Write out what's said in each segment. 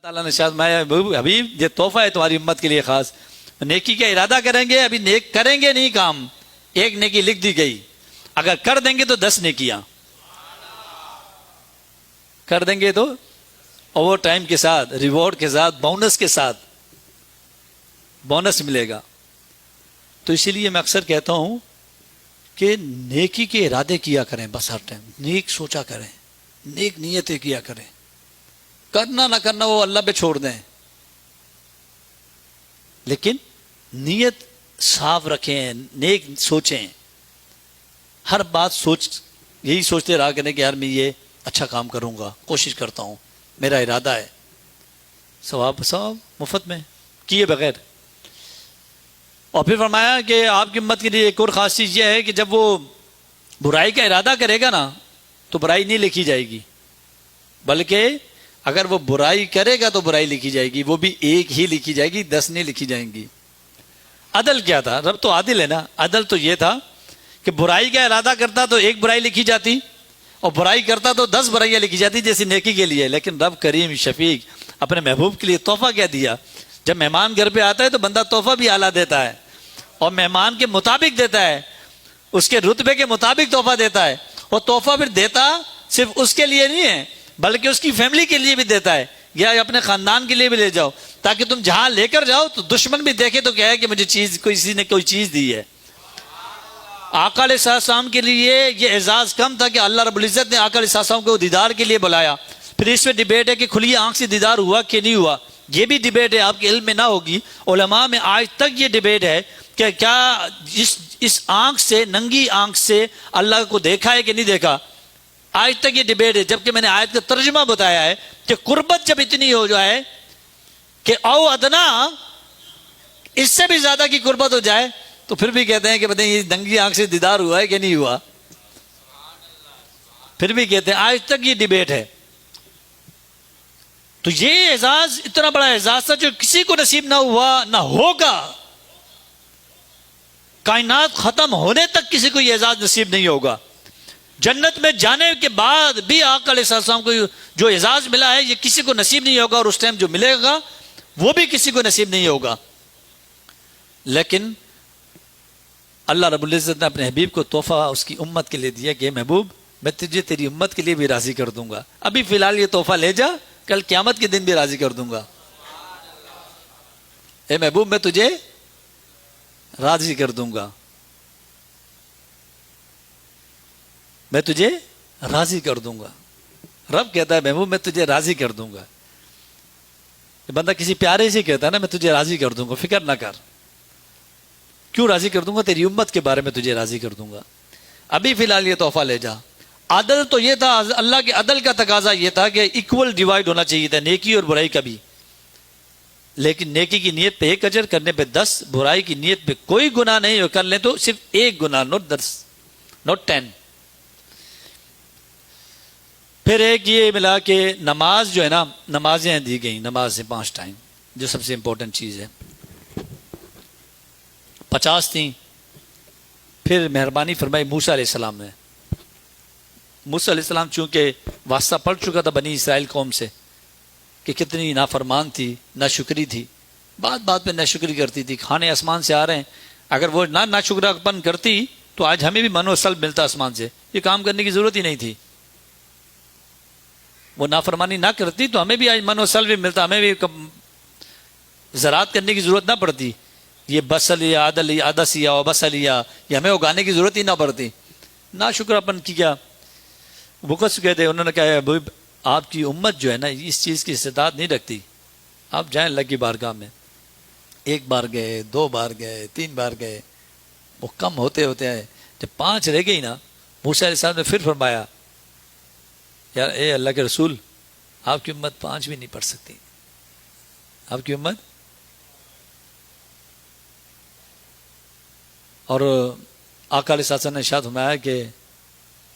تعالیٰ نے شاید میں حبیب یہ تحفہ ہے تمہاری امت کے لیے خاص، نیکی کا ارادہ کریں گے، ابھی نیک کریں گے نہیں کام، ایک نیکی لکھ دی گئی، اگر کر دیں گے تو 10 نیکیاں کر دیں گے، تو اوور ٹائم کے ساتھ، ریوارڈ کے ساتھ، بونس کے ساتھ بونس ملے گا۔ تو اسی لیے میں اکثر کہتا ہوں کہ نیکی کے ارادے کیا کریں، بس ہر ٹائم نیک سوچا کریں، نیک نیتیں کیا کریں، کرنا نہ کرنا وہ اللہ پہ چھوڑ دیں، لیکن نیت صاف رکھیں، نیک سوچیں، ہر بات یہی سوچتے رہا کریں کہ یار میں یہ اچھا کام کروں گا، کوشش کرتا ہوں، میرا ارادہ ہے، ثواب مفت میں کیے بغیر۔ اور پھر فرمایا کہ آپ کی امت کے لیے ایک اور خاص چیز یہ ہے کہ جب وہ برائی کا ارادہ کرے گا نا تو برائی نہیں لکھی جائے گی، بلکہ اگر وہ برائی کرے گا تو برائی لکھی جائے گی، وہ بھی ایک ہی لکھی جائے گی، 10 نہیں لکھی جائیں گی۔ عدل کیا تھا؟ رب تو عادل ہے نا، عدل تو یہ تھا کہ برائی کا ارادہ کرتا تو ایک برائی لکھی جاتی، اور برائی کرتا تو 10 برائیاں لکھی جاتی جیسی نیکی کے لیے۔ لیکن رب کریم شفیق اپنے محبوب کے لیے تحفہ کیا دیا؟ جب مہمان گھر پہ آتا ہے تو بندہ تحفہ بھی اعلیٰ دیتا ہے، اور مہمان کے مطابق دیتا ہے، اس کے رتبے کے مطابق تحفہ دیتا ہے، اور تحفہ پھر دیتا صرف اس کے لیے نہیں ہے بلکہ اس کی فیملی کے لیے بھی دیتا ہے، یا اپنے خاندان کے لیے بھی لے جاؤ، تاکہ تم جہاں لے کر جاؤ تو دشمن بھی دیکھے تو کہے کہ مجھے کسی نے کوئی چیز دی ہے۔ آقا علیہ السلام کے لیے یہ اعزاز کم تھا کہ اللہ رب العزت نے آقا علیہ السلام کو دیدار کے لیے بلایا۔ پھر اس میں ڈیبیٹ ہے کہ کھلی آنکھ سے دیدار ہوا کہ نہیں ہوا، یہ بھی ڈیبیٹ ہے، آپ کے علم میں نہ ہوگی، علماء میں آج تک یہ ڈیبیٹ ہے کہ کیا اس آنکھ سے، ننگی آنکھ سے اللہ کو دیکھا ہے کہ نہیں دیکھا، آج تک یہ ڈیبیٹ ہے۔ جبکہ میں نے آیت کا ترجمہ بتایا ہے کہ قربت جب اتنی ہو جائے کہ او ادنا، اس سے بھی زیادہ کی قربت ہو جائے، تو پھر بھی کہتے ہیں کہ بتائیں یہ ننگی آنکھ سے دیدار ہوا ہے کہ نہیں ہوا، پھر بھی کہتے ہیں، آج تک یہ ڈیبیٹ ہے۔ تو یہ اعزاز اتنا بڑا اعزاز تھا جو کسی کو نصیب نہ ہوا، نہ ہوگا، کائنات ختم ہونے تک کسی کو یہ اعزاز نصیب نہیں ہوگا۔ جنت میں جانے کے بعد بھی آقا علیہ السلام کو جو اعزاز ملا ہے یہ کسی کو نصیب نہیں ہوگا، اور اس ٹائم جو ملے گا وہ بھی کسی کو نصیب نہیں ہوگا۔ لیکن اللہ رب العزت نے اپنے حبیب کو تحفہ اس کی امت کے لیے دیا کہ محبوب میں تجھے تیری امت کے لیے بھی راضی کر دوں گا، ابھی فی الحال یہ تحفہ لے جا، کل قیامت کے دن بھی راضی کر دوں گا۔ اے محبوب میں تجھے راضی کر دوں گا، میں تجھے راضی کر دوں گا۔ رب کہتا ہے محبوب میں تجھے راضی کر دوں گا۔ بندہ کسی پیارے سے کہتا ہے نا میں تجھے راضی کر دوں گا، فکر نہ کر، کیوں راضی کر دوں گا؟ تیری امت کے بارے میں تجھے راضی کر دوں گا، ابھی فی الحال یہ تحفہ لے جا۔ عدل تو یہ تھا، اللہ کے عدل کا تقاضا یہ تھا کہ ایکول ڈیوائڈ ہونا چاہیے تھا، نیکی اور برائی کا بھی، لیکن نیکی کی نیت پہ 1 اجر، کرنے پہ 10، برائی کی نیت پہ کوئی گناہ نہیں ہو، کر لیں تو صرف 1 گناہ، نوٹ 10 نوٹ 10۔ پھر ایک یہ ملا کہ نماز جو ہے نا، نمازیں دی گئیں، نمازیں 5 ٹائم، جو سب سے امپورٹنٹ چیز ہے، 50 تھیں۔ پھر مہربانی فرمائی موسیٰ علیہ السلام نے، موسیٰ علیہ السلام چونکہ واسطہ پڑ چکا تھا بنی اسرائیل قوم سے کہ کتنی نافرمان تھی، ناشکری تھی، بات بات پہ ناشکری کرتی تھی، کھانے آسمان سے آ رہے ہیں، اگر وہ ناشکراپن کرتی تو آج ہمیں بھی من و سلب ملتا آسمان سے، یہ کام کرنے کی ضرورت ہی نہیں تھی۔ وہ نافرمانی نہ کرتی تو ہمیں بھی آج من و سلب بھی ملتا، ہمیں بھی زراعت کرنے کی ضرورت نہ پڑتی، یہ بسل یا عدل یا عدس یا بسل یا یہ ہمیں اگانے کی ضرورت ہی نہ پڑتی۔ ناشکراپن کیا، بکس کہتے انہوں نے کہا آپ کی امت جو ہے نا اس چیز کی استطاعت نہیں رکھتی، آپ جائیں اللہ کی بارگاہ میں، 1 بار گئے، 2 بار گئے، 3 بار گئے، وہ کم ہوتے ہوتے ہیں، جب 5 رہ گئی نا، موسیٰ علیہ السلام نے پھر فرمایا یار اے اللہ کے رسول، آپ کی امت 5 بھی نہیں پڑھ سکتی، آپ کی امت۔ اور آقا علیہ السلام نے ارشاد فرمایا کہ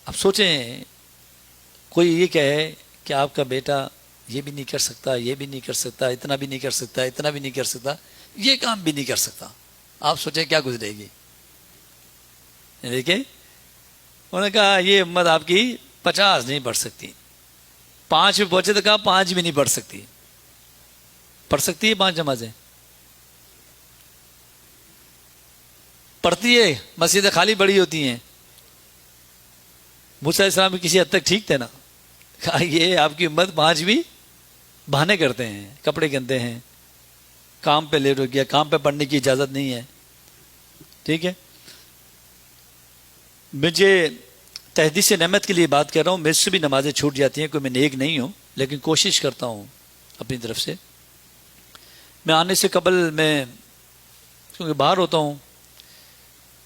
اب سوچیں کوئی یہ کہے کہ آپ کا بیٹا یہ بھی نہیں کر سکتا، یہ بھی نہیں کر سکتا، اتنا بھی نہیں کر سکتا، اتنا بھی نہیں کر سکتا، یہ کام بھی نہیں کر سکتا، آپ سوچیں کیا گزرے گی۔ دیکھیں انہوں نے کہا یہ امت آپ کی 50 نہیں پڑھ سکتی، 5 بھی پہنچے تو کہا 5 بھی نہیں پڑھ سکتی، پڑھ سکتی ہے 5 نمازیں؟ پڑھتی ہے؟ مسجدیں خالی بڑی ہوتی ہیں. موسیٰ علیہ السلام بھی کسی حد تک ٹھیک تھے نا. کہا یہ آپ کی امت 5 بھی بہانے کرتے ہیں، کپڑے گندے ہیں، کام پہ لیٹ ہو گیا، کام پہ پڑھنے کی اجازت نہیں ہے. ٹھیک ہے، مجھے تحدیث نعمت کے لیے بات کر رہا ہوں. میرے سے بھی نمازیں چھوٹ جاتی ہیں، کوئی میں نیک نہیں ہوں، لیکن کوشش کرتا ہوں اپنی طرف سے. میں آنے سے قبل میں کیونکہ باہر ہوتا ہوں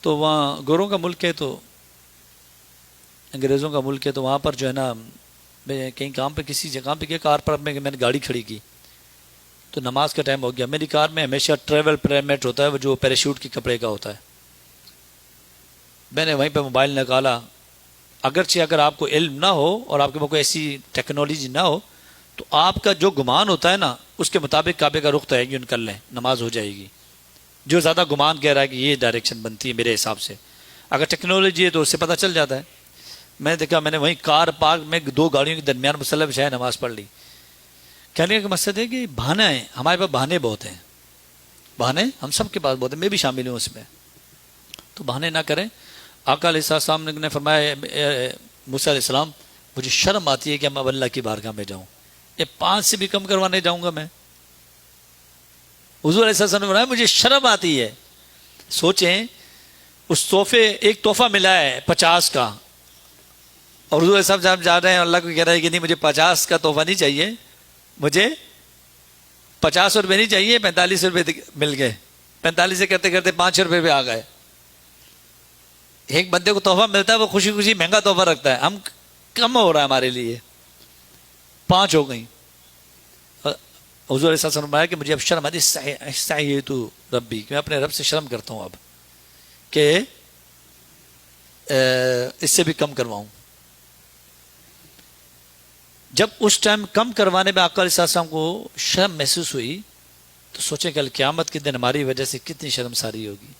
تو وہاں گوروں کا ملک ہے، تو انگریزوں کا ملک ہے، تو وہاں پر جو ہے نا میں کہیں کام پہ کسی جگہ پہ گیا، کار پر میں نے گاڑی کھڑی کی تو نماز کا ٹائم ہو گیا. میری کار میں ہمیشہ ٹریول پرمیٹ ہوتا ہے، وہ جو پیراشوٹ کے کپڑے کا ہوتا ہے. میں نے وہیں پہ موبائل نکالا. اگرچہ اگر آپ کو علم نہ ہو اور آپ کے پاس کوئی ایسی ٹیکنالوجی نہ ہو تو آپ کا جو گمان ہوتا ہے نا اس کے مطابق کعبے کا رخ تعین کر لیں، نماز ہو جائے گی. جو زیادہ گمان کہہ رہا ہے کہ یہ ڈائریکشن بنتی ہے میرے حساب سے، اگر ٹیکنالوجی ہے تو اس سے پتہ چل جاتا ہے. میں نے دیکھا، میں نے وہیں کار پارک میں 2 گاڑیوں کے درمیان مصلی بچھایا، نماز پڑھ لی. کہنے کا مقصد ہے کہ بہانا ہے، ہمارے پاس بہانے بہت ہیں. بہانے ہم سب کے پاس بہت ہیں، میں بھی شامل ہوں اس میں. تو بہانے نہ کریں. آقا علیہ السلام نے فرمایا موسیٰ علیہ السلام مجھے شرم آتی ہے کہ میں اللہ کی بارگاہ میں جاؤں، یہ 5 سے بھی کم کروانے جاؤں گا میں. حضور علیہ السلام نے فرمایا مجھے شرم آتی ہے. سوچیں، اس تحفے ایک تحفہ ملا ہے 50 کا، اور حضور صاحب جب جا رہے ہیں اللہ کو کہہ رہا ہے کہ نہیں مجھے 50 کا تحفہ نہیں چاہیے، مجھے 50 روپے نہیں چاہیے، 45 روپے مل گئے. 45 سے کرتے کرتے 5 روپے پہ آ گئے. ایک بندے کو تحفہ ملتا ہے وہ خوشی خوشی مہنگا تحفہ رکھتا ہے، ہم کم ہو رہا ہے ہمارے لیے، 5 ہو گئی. حضور علیہ السلام نے فرمایا کہ مجھے اب شرم آتی ہے، تو ربی کہ میں اپنے رب سے شرم کرتا ہوں اب کہ اس سے بھی کم کرواؤں. جب اس ٹائم کم کروانے میں آقا علیہ السلام کو شرم محسوس ہوئی تو سوچیں کل قیامت کے دن ہماری وجہ سے کتنی شرمساری ہوگی.